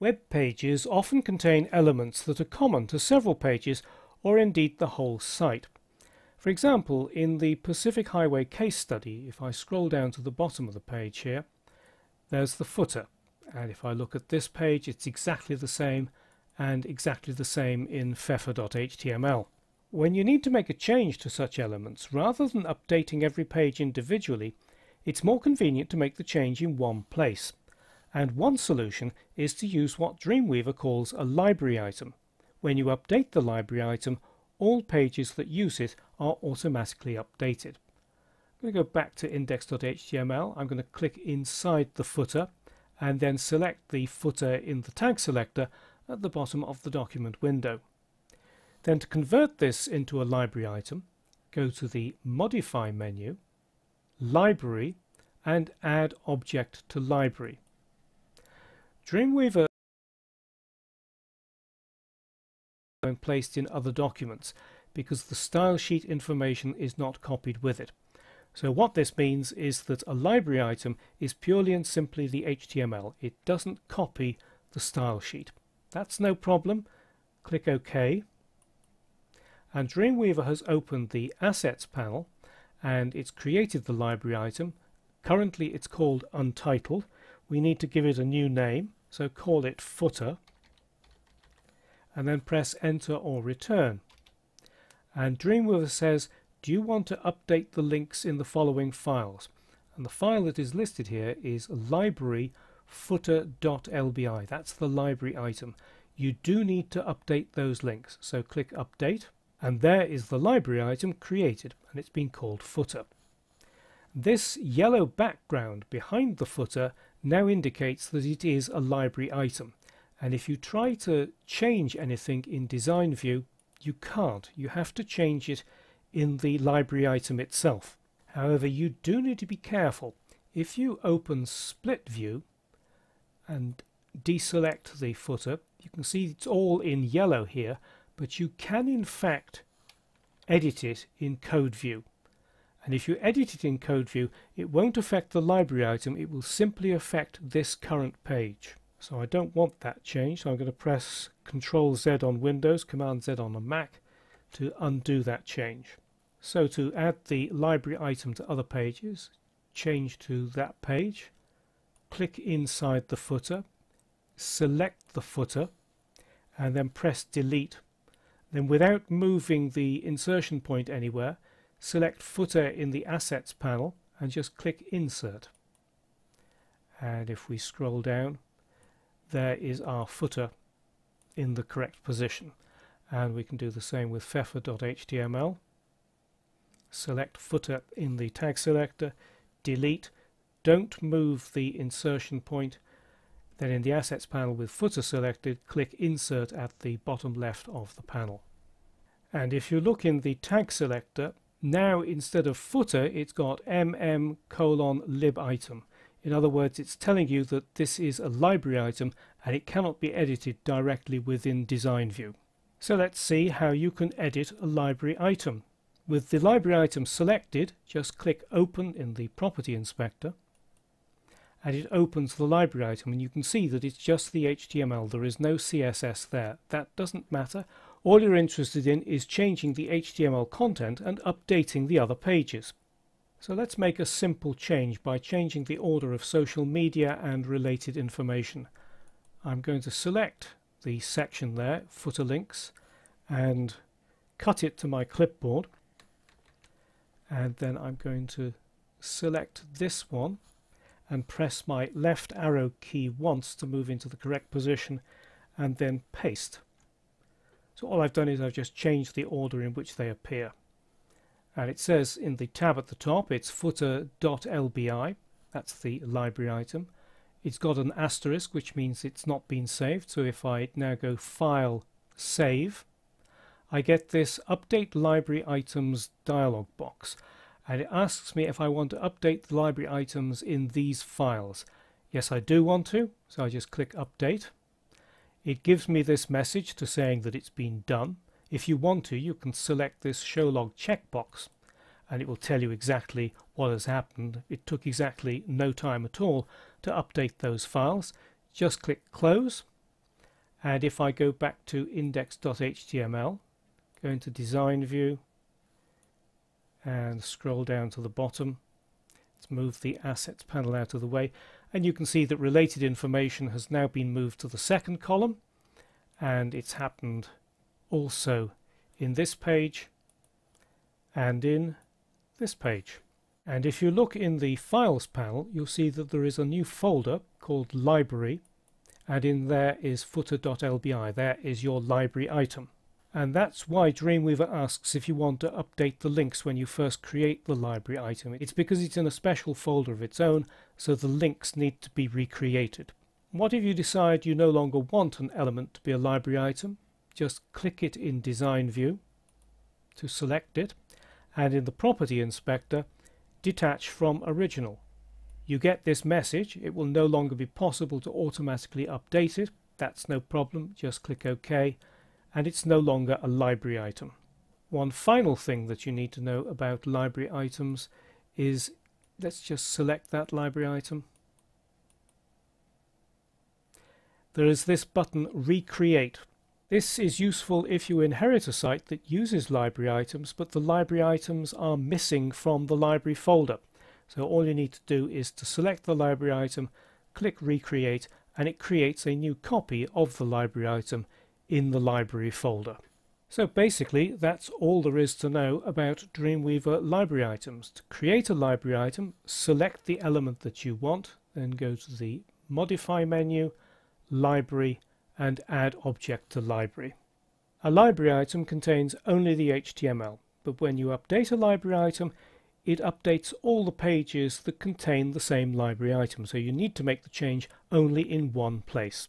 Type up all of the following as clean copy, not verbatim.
Web pages often contain elements that are common to several pages or indeed the whole site. For example, in the Pacific Highway case study, if I scroll down to the bottom of the page here, there's the footer. And if I look at this page, it's exactly the same and exactly the same in fefa.html. When you need to make a change to such elements, rather than updating every page individually, it's more convenient to make the change in one place. And one solution is to use what Dreamweaver calls a library item. When you update the library item, all pages that use it are automatically updated. I'm going to go back to index.html. I'm going to click inside the footer and then select the footer in the tag selector at the bottom of the document window. Then to convert this into a library item, go to the Modify menu, Library, and Add Object to Library. Dreamweaver is placed in other documents because the style sheet information is not copied with it. So what this means is that a library item is purely and simply the HTML. It doesn't copy the style sheet. That's no problem. Click OK. And Dreamweaver has opened the Assets panel and it's created the library item. Currently it's called Untitled. We need to give it a new name, so call it Footer, and then press Enter or Return. And Dreamweaver says, do you want to update the links in the following files? And the file that is listed here is library footer.lbi. That's the library item. You do need to update those links, so click Update, and there is the library item created, and it's been called Footer. This yellow background behind the footer now indicates that it is a library item, and if you try to change anything in Design View, you can't. You have to change it in the library item itself. However, you do need to be careful. If you open Split View and deselect the footer, you can see it's all in yellow here, but you can in fact edit it in Code View. And if you edit it in Code View, it won't affect the library item, it will simply affect this current page. So I don't want that change, so I'm going to press Ctrl Z on Windows, Command Z on a Mac to undo that change. So to add the library item to other pages, change to that page, click inside the footer, select the footer, and then press Delete. Then without moving the insertion point anywhere, select Footer in the Assets panel and just click Insert. And if we scroll down, there is our footer in the correct position. And we can do the same with fefa.html. Select Footer in the tag selector, delete, don't move the insertion point. Then in the Assets panel with footer selected, click Insert at the bottom left of the panel. And if you look in the tag selector, now instead of footer it's got mm:lib item. In other words, it's telling you that this is a library item and it cannot be edited directly within Design View. So let's see how you can edit a library item. With the library item selected, just click Open in the Property Inspector and it opens the library item, and you can see that it's just the HTML. There is no CSS there. That doesn't matter. All you're interested in is changing the HTML content and updating the other pages. So let's make a simple change by changing the order of social media and related information. I'm going to select the section there, footer links, and cut it to my clipboard. And then I'm going to select this one and press my left arrow key once to move into the correct position, and then paste. So all I've done is I've just changed the order in which they appear. And it says in the tab at the top it's footer.lbi, that's the library item. It's got an asterisk, which means it's not been saved. So if I now go File, Save, I get this Update Library Items dialog box. And it asks me if I want to update the library items in these files. Yes, I do want to, so I just click Update. It gives me this message to saying that it's been done. If you want to, you can select this Show Log checkbox and it will tell you exactly what has happened. It took exactly no time at all to update those files. Just click Close And if I go back to index.html, go into Design View and scroll down to the bottom, let's move the Assets panel out of the way, and you can see that related information has now been moved to the second column, and it's happened also in this page and in this page. And if you look in the Files panel, you'll see that there is a new folder called Library, and in there is footer.lbi. There is your library item. And that's why Dreamweaver asks if you want to update the links when you first create the library item. It's because it's in a special folder of its own, so the links need to be recreated. What if you decide you no longer want an element to be a library item? Just click it in Design View to select it, and in the Property Inspector, Detach from Original. You get this message. It will no longer be possible to automatically update it. That's no problem. Just click OK, and it's no longer a library item. One final thing that you need to know about library items is, let's just select that library item. There is this button, Recreate. This is useful if you inherit a site that uses library items, but the library items are missing from the library folder. So all you need to do is to select the library item, click Recreate, and it creates a new copy of the library item in the library folder. So basically that's all there is to know about Dreamweaver library items. To create a library item, select the element that you want, then go to the Modify menu, Library, and Add Object to Library. A library item contains only the HTML, but when you update a library item, it updates all the pages that contain the same library item, so you need to make the change only in one place.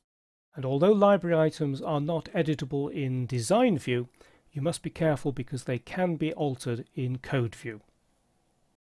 And although library items are not editable in Design View, you must be careful because they can be altered in Code View.